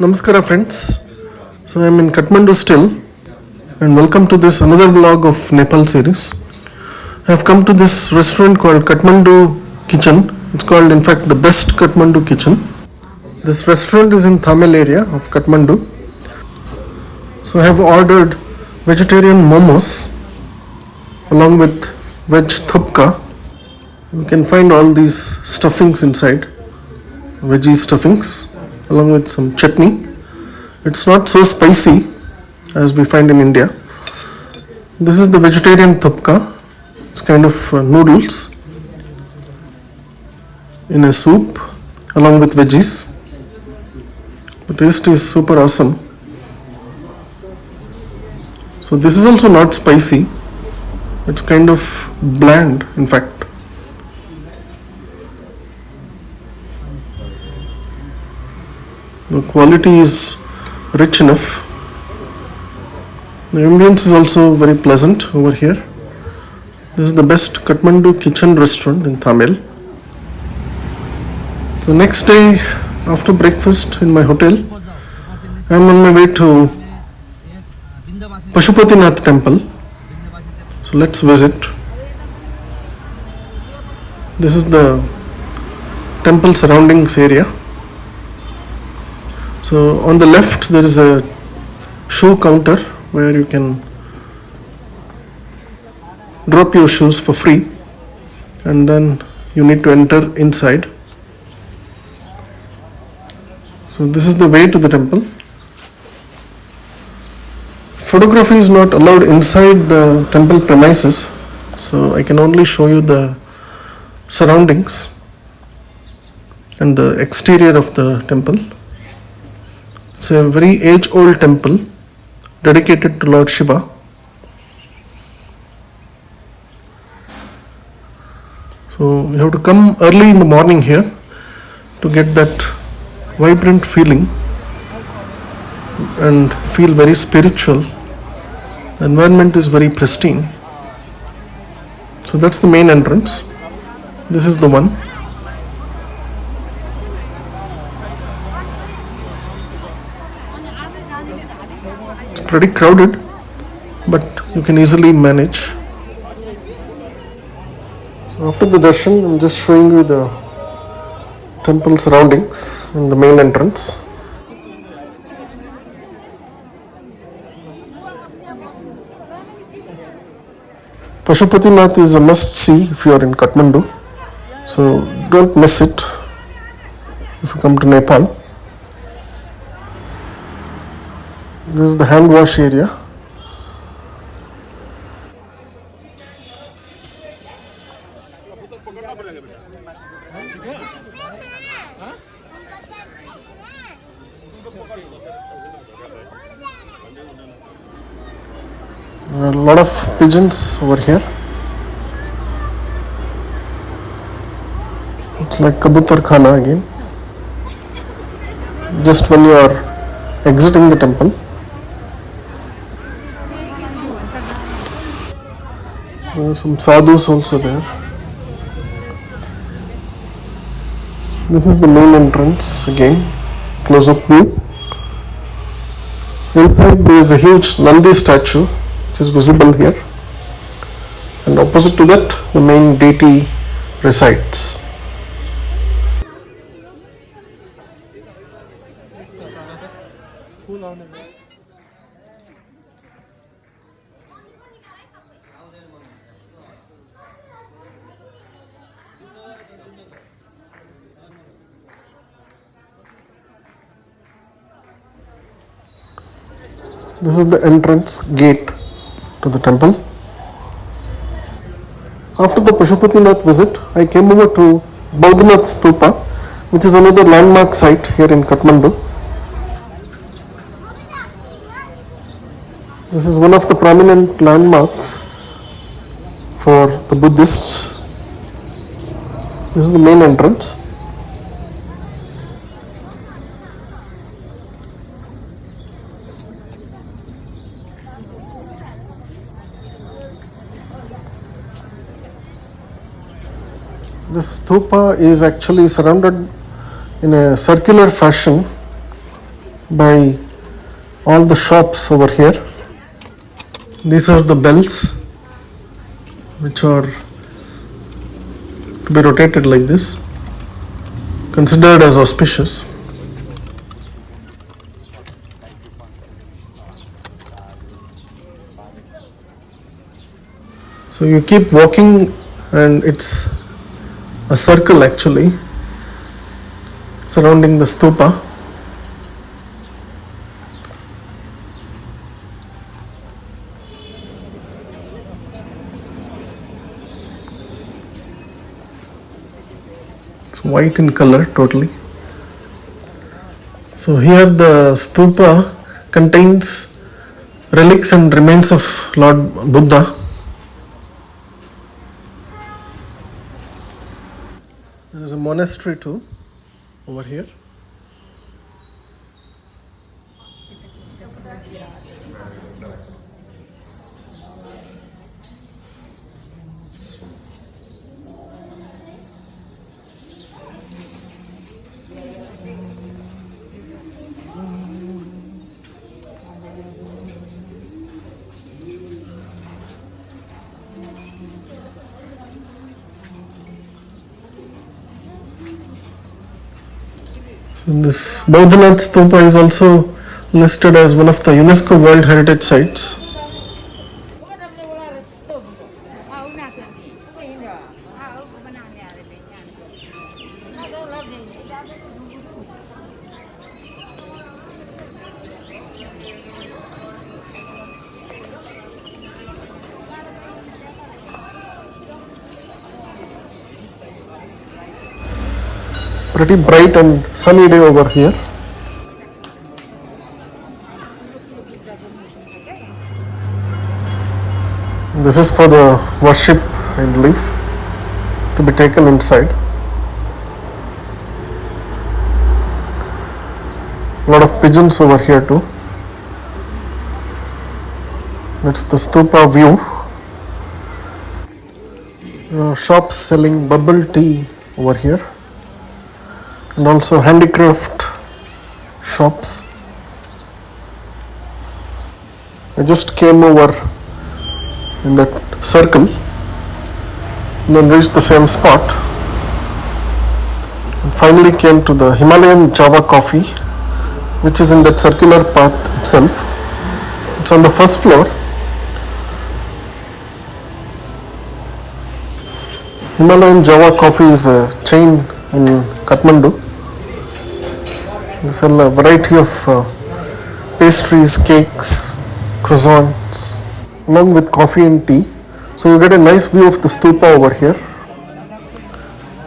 Namaskara friends. So I am in Kathmandu still, and welcome to this another vlog of Nepal series. I have come to this restaurant called Kathmandu Kitchen. It's called in fact the best Kathmandu kitchen. This restaurant is in Thamel area of Kathmandu. So I have ordered vegetarian momos along with veg Thupka. You can find all these stuffings inside, veggie stuffings, along with some chutney. It's not so spicy as we find in India. This is the vegetarian Thupka. It's kind of noodles in a soup along with veggies. The taste is super awesome. So this is also not spicy. It's kind of bland in fact. The quality is rich enough. The ambience is also very pleasant over here. This is the best Kathmandu kitchen restaurant in Thamel. The next day after breakfast in my hotel, I am on my way to Pashupatinath Temple. So let's visit. This is the temple surroundings area. So on the left there is a shoe counter where you can drop your shoes for free, and then you need to enter inside. So this is the way to the temple. Photography is not allowed inside the temple premises, so I can only show you the surroundings and the exterior of the temple. It's a very age-old temple dedicated to Lord Shiva. So you have to come early in the morning here to get that vibrant feeling and feel very spiritual. The environment is very pristine. So that's the main entrance. This is the one. It's pretty crowded, but you can easily manage. So after the darshan, I'm just showing you the temple surroundings and the main entrance. Pashupatinath is a must-see if you are in Kathmandu, so don't miss it if you come to Nepal. This is the hand wash area. There are a lot of pigeons over here. It's like Kabutar Khana again. Just when you are exiting the temple. There are some sadhus also there. This is the main entrance again, close-up view. Inside there is a huge Nandi statue which is visible here, and opposite to that the main deity resides. This is the entrance gate to the temple. After the Pashupatinath visit, I came over to Boudhanath Stupa, which is another landmark site here in Kathmandu. This is one of the prominent landmarks for the Buddhists. This is the main entrance. This stupa is actually surrounded in a circular fashion by all the shops over here. These are the bells which are to be rotated like this, considered as auspicious. So you keep walking and it's a circle actually surrounding the stupa. It's white in color totally. So here the stupa contains relics and remains of Lord Buddha. There is a monastery too over here. And this Boudhanath Stupa is also listed as one of the UNESCO World Heritage Sites. Pretty bright and sunny day over here. This is for the worship, I believe, to be taken inside. A lot of pigeons over here too. That's the stupa view. Shops selling bubble tea over here, and also handicraft shops. I just came over in that circle and then reached the same spot and finally came to the Himalayan Java coffee, which is in that circular path itself. It's on the first floor. Himalayan Java coffee is a chain in Kathmandu. They sell a variety of pastries, cakes, croissants, along with coffee and tea. So you get a nice view of the stupa over here.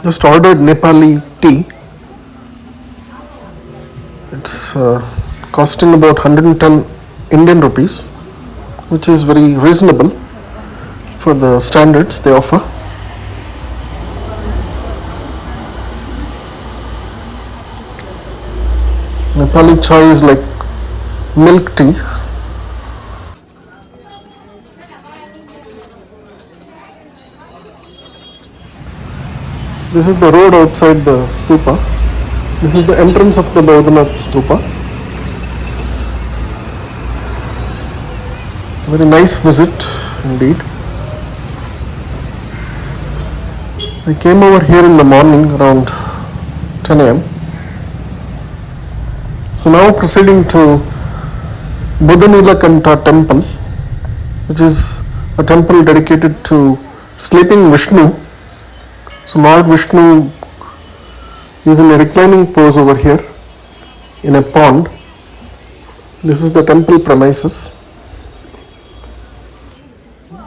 Just ordered Nepali tea. It's costing about 110 Indian rupees, which is very reasonable for the standards they offer. Nepali chai is like milk tea. This is the road outside the stupa. This is the entrance of the Boudhanath Stupa. Very nice visit indeed. I came over here in the morning around 10 a.m. So now proceeding to Budhanilakanta Temple, which is a temple dedicated to sleeping Vishnu. So Lord Vishnu is in a reclining pose over here in a pond. This is the temple premises.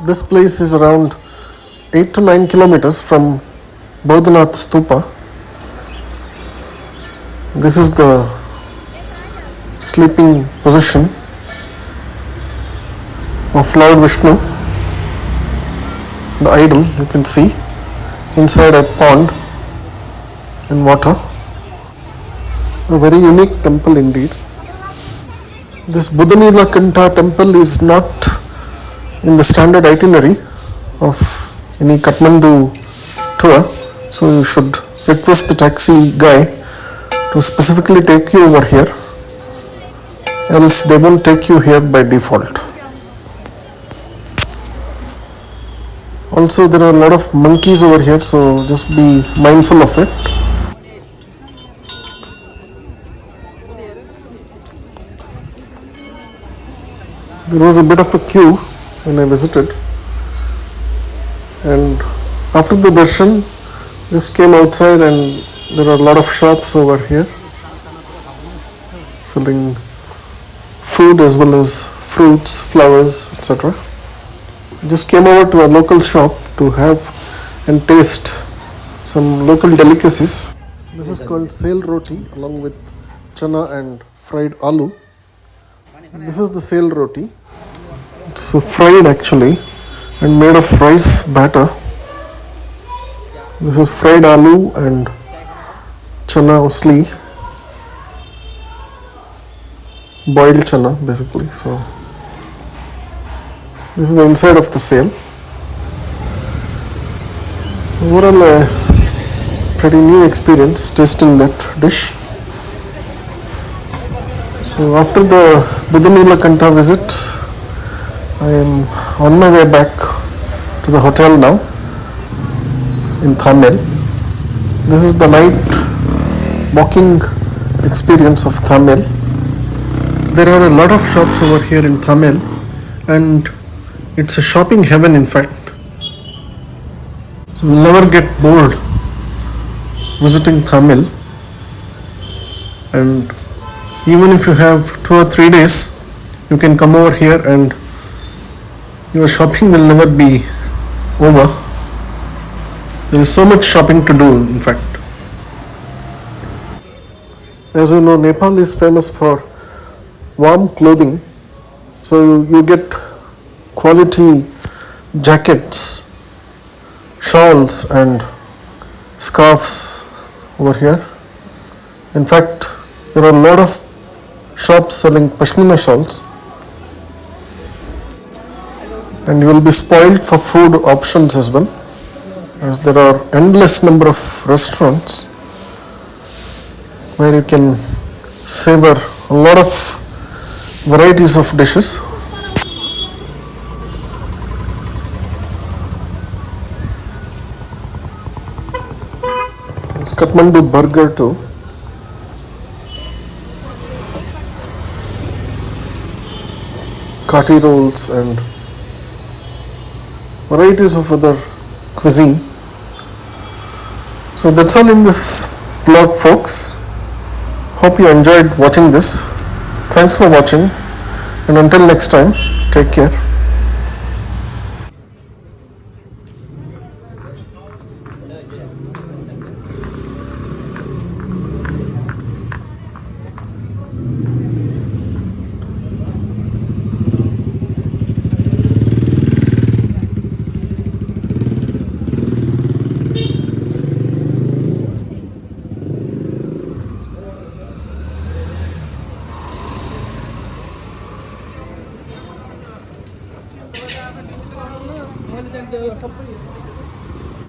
This place is around 8 to 9 kilometers from Boudhanath Stupa. This is the sleeping position of Lord Vishnu, the idol you can see inside a pond in water. A very unique temple indeed. This Budhanilakanta temple is not in the standard itinerary of any Kathmandu tour, so you should request the taxi guy to specifically take you over here else they won't take you here by default. Also, there are a lot of monkeys over here, so just be mindful of it. There was a bit of a queue when I visited, and after the darshan, just came outside, and there are a lot of shops over here selling food as well as fruits, flowers, etc. Just came over to a local shop to have and taste some local delicacies. This is called sail roti along with chana and fried aloo. This is the sail roti. It's fried actually and made of rice batter. This is fried aloo and chana usli, boiled chana basically. So this is the inside of the sail. So overall a pretty new experience tasting that dish. So after the Budhanilakanta visit, I am on my way back to the hotel now in Thamel. This is the night walking experience of Thamel. There are a lot of shops over here in Thamel, and it's a shopping heaven in fact. So you'll never get bored visiting Thamel, and even if you have 2 or 3 days, you can come over here and your shopping will never be over. There is so much shopping to do in fact. As you know, Nepal is famous for warm clothing, so you get quality jackets, shawls and scarves over here. In fact, there are a lot of shops selling pashmina shawls, and you will be spoiled for food options as well, as there are endless number of restaurants where you can savor a lot of varieties of dishes. It's Kathmandu burger too. Kati rolls and varieties of other cuisine. So that's all in this vlog, folks. Hope you enjoyed watching this. Thanks for watching, and until next time, take care. मैले चाहिँ त्यो सबै